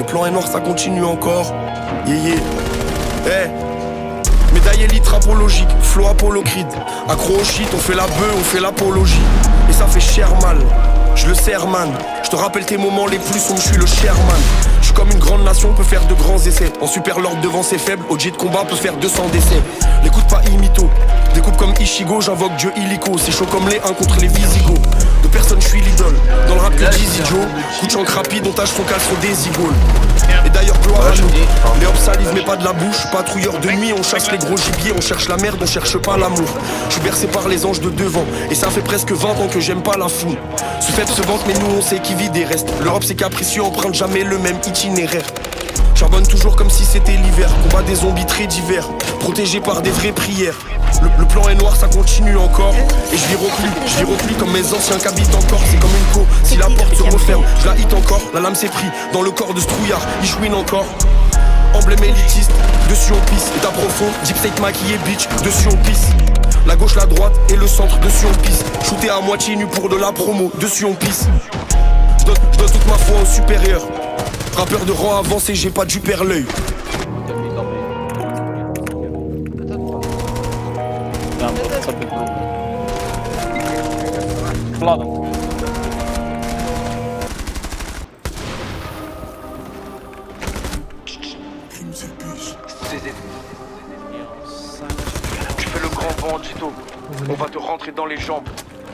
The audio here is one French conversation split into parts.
Le plan est noir, ça continue encore. Yeah, yeah. Médaille élite rapologique, flow apolocrite. Accro au shit, on fait la bœuf, on fait l'apologie. Et ça fait cher mal, je le serre man. Je te rappelle tes moments les plus sombres, je suis le Sherman. Je suis comme une grande nation, peut faire de grands essais. En super lord devant ses faibles, OG de combat peut faire 200 décès. L'écoute pas imito, découpe comme Ishigo, j'invoque Dieu illico. C'est chaud comme les 1 contre les Visigoths. De personne je suis l'idole, dans le rap que Dizzy Joe. Coup de chancre rapide, on tâche son caleçon des igoles. Et d'ailleurs gloire à nous, les hops salive mais pas de la bouche. Patrouilleur de nuit, on chasse les gros gibiers. On cherche la merde, on cherche pas l'amour. Je suis bercé par les anges de devant. Et ça fait presque 20 ans que j'aime pas la foule. Ce fait se vante mais nous on sait qui vit des restes. L'Europe c'est capricieux, emprunte jamais le même itinéraire. Charbonne toujours comme si c'était l'hiver. Combat des zombies très divers, protégé par des vraies prières. Le plan est noir, ça continue encore. Et je vis reclus comme mes anciens qui habitent encore. C'est comme une co, si la porte se referme, je la hit encore. La lame s'est pris dans le corps de ce trouillard, il chouine encore. Emblème élitiste, dessus on pisse. État profond, deep state maquillé bitch, dessus on pisse. La gauche, la droite et le centre, dessus on pisse. Shooté à moitié nu pour de la promo, dessus on pisse. Je donne toute ma foi au supérieur. Rappeur de rang avancé, j'ai pas du perle l'œil. Tu fais le grand bandito, on va te rentrer dans les jambes.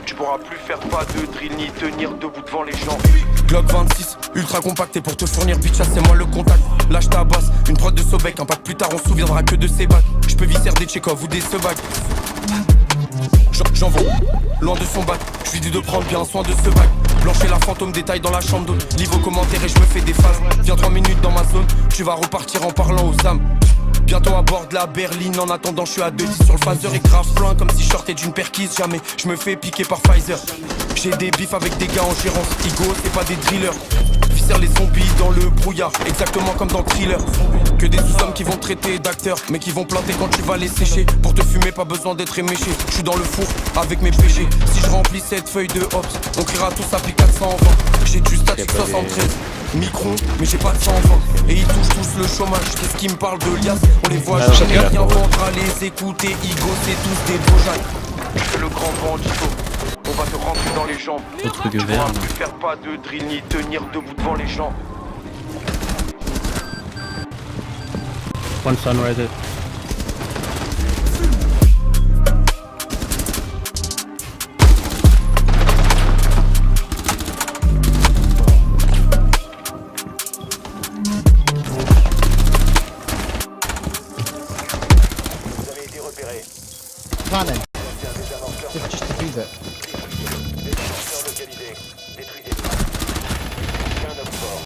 Tu pourras plus faire pas de drill ni tenir debout devant les gens. Glock 26, ultra compacté pour te fournir bitch, c'est moi le contact. Lâche ta basse, une prod de Sobek, un pas plus tard on se souviendra que de ses bacs. J'peux visser des Tchekhov ou des Sebag. J'en vends, loin de son bac. J'suis dû de prendre bien soin de ce bac. Blancher la fantôme, détail dans la chambre d'eau. Livre aux commentaires et je me fais des phases. Viens 3 minutes dans ma zone, tu vas repartir en parlant aux âmes. Bientôt à bord de la berline, en attendant je suis à 2-10 sur le phaser et grave plein comme si je sortais d'une perquise. Jamais je me fais piquer par Pfizer. J'ai des bifs avec des gars en gérance. Igo c'est pas des drillers. Viscère les zombies dans le brouillard, exactement comme dans Thriller. Que des sous-hommes qui vont te traiter d'acteurs, mais qui vont planter quand tu vas les sécher. Pour te fumer pas besoin d'être éméché. Je suis dans le four avec mes péchés. Si je remplis cette feuille de hops, on criera tous à plus 420. J'ai du statut 73 Micron, mais j'ai pas de 120. Et ils touchent tous le chômage. Qu'est-ce qui me parle de lias? On les voit jamais, rien vendre à les écouter. Igo c'est tous des Bojac. Tu fais le grand bandito, on va te rentrer dans les jambes. Tu pourras plus faire pas de drill ni tenir debout devant les gens. One sun right there. Vous avez été repéré. Planning. Just defuse it.